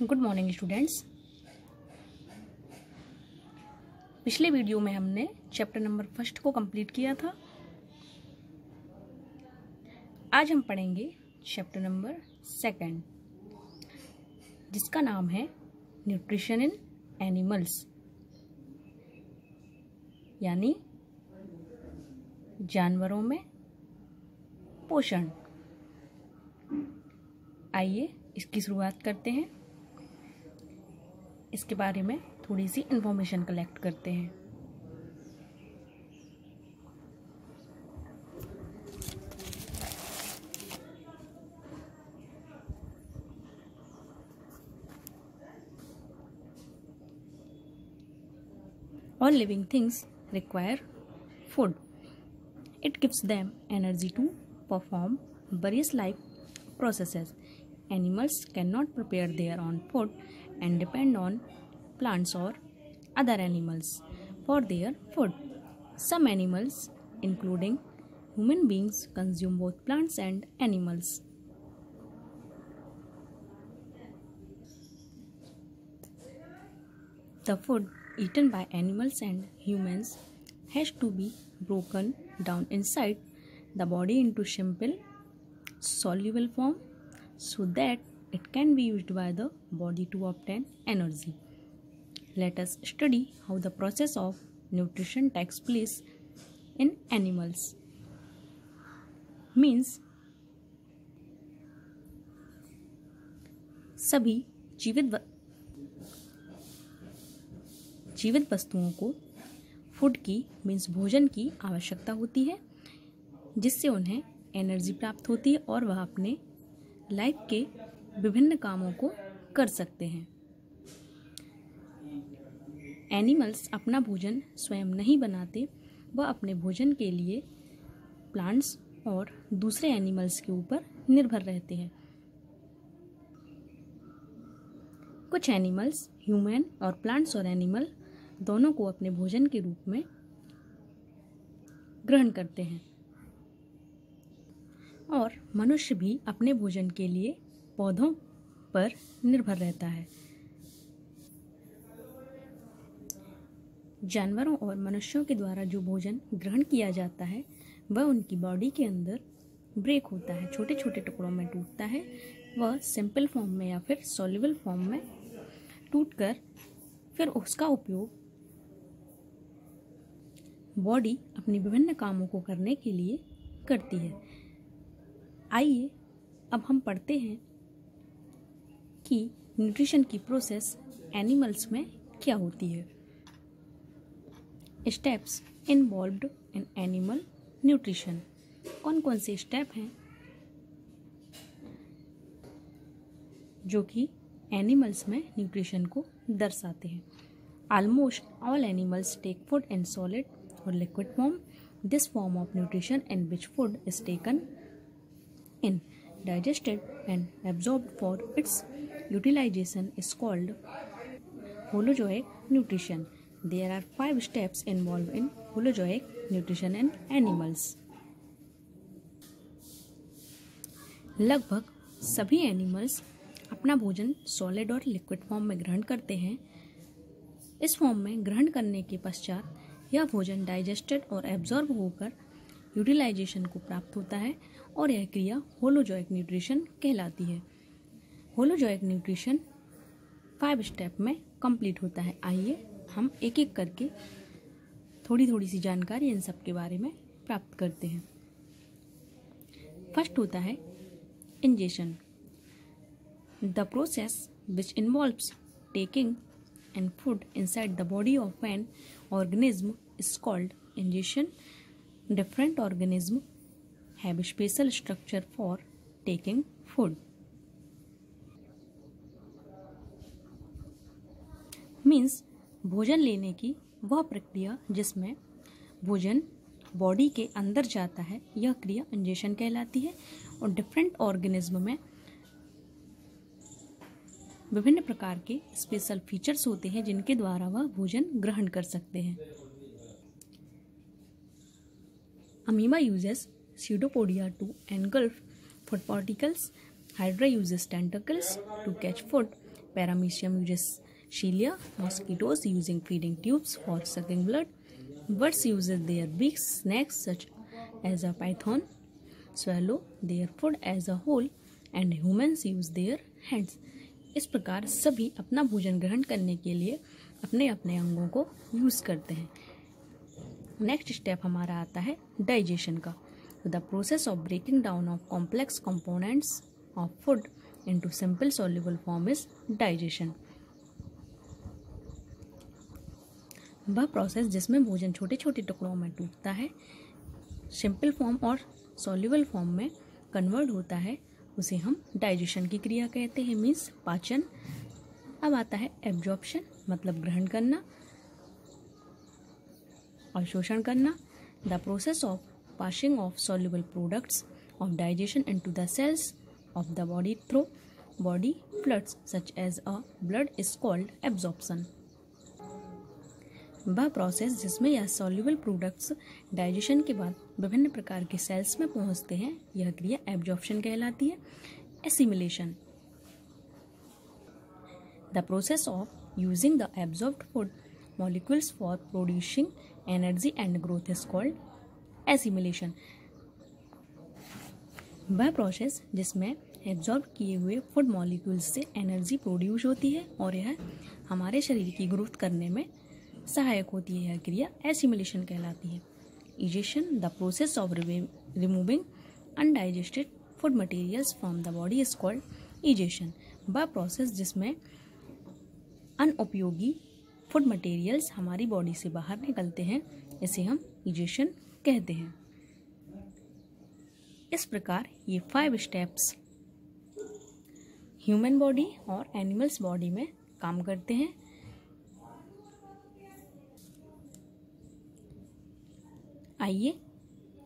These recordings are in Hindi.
Good morning students. पिछले वीडियो में हमने चैप्टर नंबर 1 को कंप्लीट किया था। आज हम पढ़ेंगे चैप्टर नंबर 2 जिसका नाम है न्यूट्रिशन इन एनिमल्स, यानी जानवरों में पोषण। आइए इसकी शुरुआत करते हैं। इसके बारे में थोड़ी सी इंफॉर्मेशन कलेक्ट करते हैं। All living things require food. It gives them energy to perform various life processes. Animals cannot prepare their own food and depend on plants or other animals for their food. Some animals, including human beings, consume both plants and animals. The food eaten by animals and humans has to be broken down inside the body into simple, soluble form so that it can be used by the body to obtain energy. Let us study how the process of nutrition takes place in animals. Means सभी जीवित वस्तुओं को फूड की मीन्स भोजन की आवश्यकता होती है, जिससे उन्हें एनर्जी प्राप्त होती है और वह अपने लाइफ के विभिन्न कामों को कर सकते हैं। एनिमल्स अपना भोजन स्वयं नहीं बनाते, वह अपने भोजन के लिए प्लांट्स और दूसरे एनिमल्स के ऊपर निर्भर रहते हैं। कुछ एनिमल्स ह्यूमन और प्लांट्स और एनिमल दोनों को अपने भोजन के रूप में ग्रहण करते हैं, और मनुष्य भी अपने भोजन के लिए पौधों पर निर्भर रहता है। जानवरों और मनुष्यों के द्वारा जो भोजन ग्रहण किया जाता है वह उनकी बॉडी के अंदर ब्रेक होता है, छोटे छोटे टुकड़ों में टूटता है। वह सिंपल फॉर्म में या फिर सॉल्युबल फॉर्म में टूटकर फिर उसका उपयोग बॉडी अपनी विभिन्न कामों को करने के लिए करती है। आइए अब हम पढ़ते हैं कि न्यूट्रिशन की प्रोसेस एनिमल्स में क्या होती है। Steps involved in animal nutrition. कौन कौन से स्टेप हैं जो कि एनिमल्स में न्यूट्रिशन को दर्शाते हैं। Almost all animals take food in solid और liquid form. This form of nutrition in which food is taken in, digested and absorbed for its utilization is called holozoic nutrition. There are 5 steps involved in holozoic nutrition in animals. लगभग सभी एनिमल्स अपना भोजन सॉलिड और लिक्विड फॉर्म में ग्रहण करते हैं। इस फॉर्म में ग्रहण करने के पश्चात यह भोजन डाइजेस्टेड और एब्जॉर्ब होकर यूटिलाइजेशन को प्राप्त होता है और यह क्रिया होलोजोइक न्यूट्रिशन कहलाती है। होलोजोइक न्यूट्रिशन 5 स्टेप में कंप्लीट होता है। आइए हम एक एक करके थोड़ी थोड़ी सी जानकारी इन सब के बारे में प्राप्त करते हैं। फर्स्ट होता है ingestion. The process which involves taking an food inside the body of an organism is called ingestion. Different organisms have a special structure for taking food. Means भोजन लेने की वह प्रक्रिया जिसमें भोजन बॉडी के अंदर जाता है, यह क्रिया इंजेशन कहलाती है। और डिफरेंट ऑर्गेनिज्म में विभिन्न प्रकार के स्पेशल फीचर्स होते हैं जिनके द्वारा वह भोजन ग्रहण कर सकते हैं। Amoeba uses pseudopodia to engulf food particles. Hydra uses tentacles to catch food. Paramecium uses cilia, mosquitoes using feeding tubes for sucking blood, birds uses their beaks, snakes such as a python swallow their food as a whole, and humans use their hands. इस प्रकार सभी अपना भोजन ग्रहण करने के लिए अपने अपने अंगों को यूज़ करते हैं। नेक्स्ट स्टेप हमारा आता है डाइजेशन का। The process of breaking down of complex components of food into simple soluble form is digestion. वह प्रोसेस जिसमें भोजन छोटे छोटे टुकड़ों में टूटता है, सिंपल फॉर्म और सॉल्युबल फॉर्म में कन्वर्ट होता है, उसे हम डाइजेशन की क्रिया कहते हैं, मीन्स पाचन। अब आता है एब्जॉर्प्शन, मतलब ग्रहण करना और शोषण करना। The process of passing of soluble products of digestion into the cells of the body through body fluids such as a blood is called absorption. वह प्रोसेस जिसमें यह सॉल्युबल प्रोडक्ट्स डाइजेशन के बाद विभिन्न प्रकार के सेल्स में पहुंचते हैं, यह क्रिया एब्जॉर्प्शन कहलाती है। Assimilation, the process of using the absorbed food molecules for producing energy and growth is called assimilation. वह प्रोसेस जिसमें एब्जॉर्ब किए हुए फूड मॉलिक्यूल्स से एनर्जी प्रोड्यूस होती है और यह हमारे शरीर की ग्रोथ करने में सहायक होती है, यह क्रिया एसिमिलेशन कहलाती है। Egestion, the process of removing undigested food materials from the body is called egestion. वह प्रोसेस जिसमें अनुपयोगी फूड मटेरियल्स हमारी बॉडी से बाहर निकलते हैं, इसे हम इजेशन कहते हैं। इस प्रकार ये 5 स्टेप्स ह्यूमन बॉडी और एनिमल्स बॉडी में काम करते हैं। आइए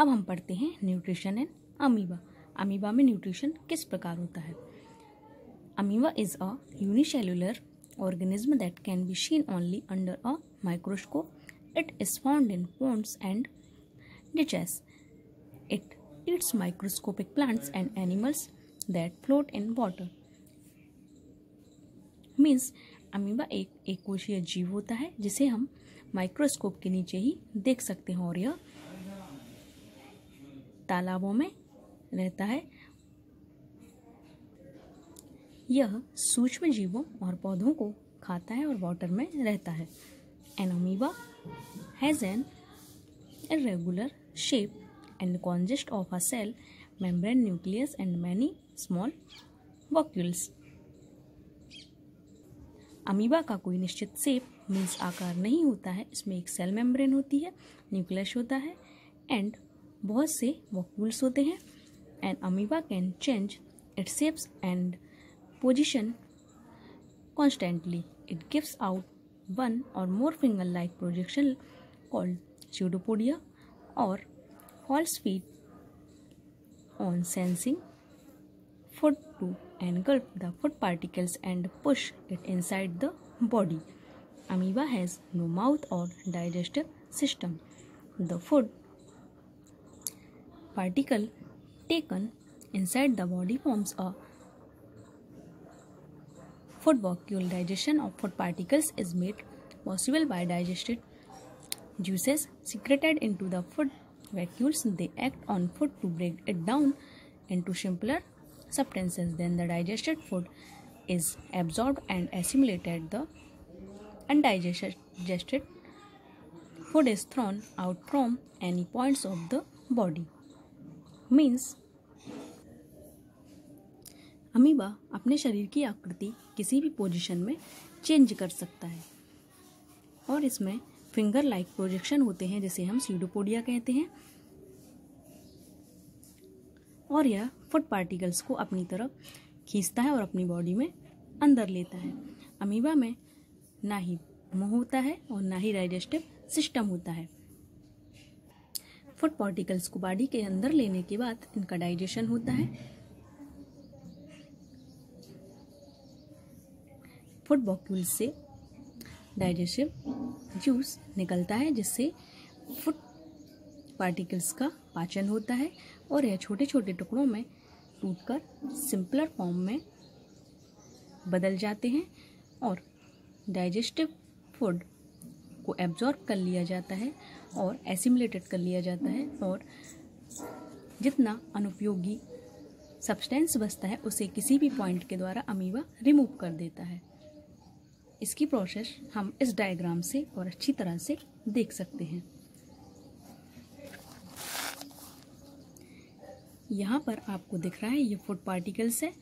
अब हम पढ़ते हैं न्यूट्रिशन एंड अमीबा। अमीबा में न्यूट्रिशन किस प्रकार होता है। Amoeba is a unicellular organism that can be seen only under a microscope. It is found in ponds and ditches. It eats microscopic plants and animals that float in water. Means amoeba एक कोशीय जीव होता है जिसे हम माइक्रोस्कोप के नीचे ही देख सकते हैं और यह तालाबों में रहता है। यह सूक्ष्म जीवों और पौधों को खाता है और वाटर में रहता है। An amoeba has an irregular shape and consists of a cell membrane, nucleus and many small vacuoles. Amoeba का कोई निश्चित शेप मीन्स आकार नहीं होता है। इसमें एक सेल मेम्ब्रेन होती है, न्यूक्लियस होता है एंड बहुत से वॉक्यूल्स होते हैं। And amoeba can change it's shapes and position constantly. It gives out one or more finger-like projection called pseudopodia or false feet on sensing food to engulf the food particles and push it inside the body. Amoeba has no mouth or digestive system. The food particle taken inside the body forms a food vacuole. Digestion of food particles is made possible by digested juices secreted into the food vacuoles. They act on food to break it down into simpler substances. Then the digested food is absorbed and assimilated. The undigested food is thrown out from any points of the body. Means amoeba अपने शरीर की आकृति किसी भी पोजीशन में चेंज कर सकता है और इसमें फिंगर लाइक प्रोजेक्शन होते हैं जिसे हम स्यूडोपोडिया कहते हैं और यह फूड पार्टिकल्स को अपनी तरफ खींचता है और अपनी बॉडी में अंदर लेता है। अमीबा में ना ही मुंह होता है और ना ही डाइजेस्टिव सिस्टम होता है। फूड पार्टिकल्स को बॉडी के अंदर लेने के बाद इनका डाइजेशन होता है। फूड वॉक्यूल से डाइजेस्टिव जूस निकलता है जिससे फूड पार्टिकल्स का पाचन होता है और यह छोटे छोटे टुकड़ों में टूटकर सिंपलर फॉर्म में बदल जाते हैं और डाइजेस्टिव फूड को एब्जॉर्ब कर लिया जाता है और एसिमिलेटेड कर लिया जाता है और जितना अनुपयोगी सब्सटेंस बचता है उसे किसी भी पॉइंट के द्वारा अमीबा रिमूव कर देता है। इसकी प्रोसेस हम इस डायग्राम से और अच्छी तरह से देख सकते हैं। यहाँ पर आपको दिख रहा है ये फूड पार्टिकल्स है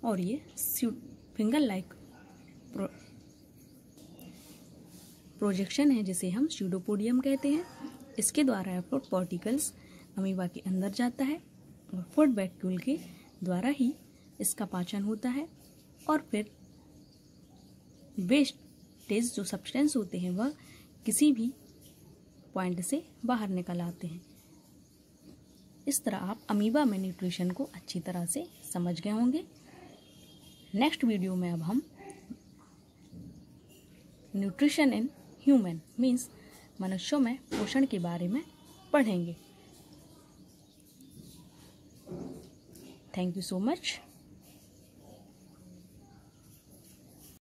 और ये फिंगर लाइक प्रोजेक्शन है जिसे हम स्यूडोपोडियम कहते हैं। इसके द्वारा फूड पार्टिकल्स अमीबा के अंदर जाता है और फूड वैक्यूल के द्वारा ही इसका पाचन होता है और फिर वेस्टेज जो सब्सटेंस होते हैं वह किसी भी पॉइंट से बाहर निकल आते हैं। इस तरह आप अमीबा में न्यूट्रिशन को अच्छी तरह से समझ गए होंगे। नेक्स्ट वीडियो में अब हम न्यूट्रिशन इन ह्यूमन मीन्स मनुष्यों में पोषण के बारे में पढ़ेंगे। Thank you so much.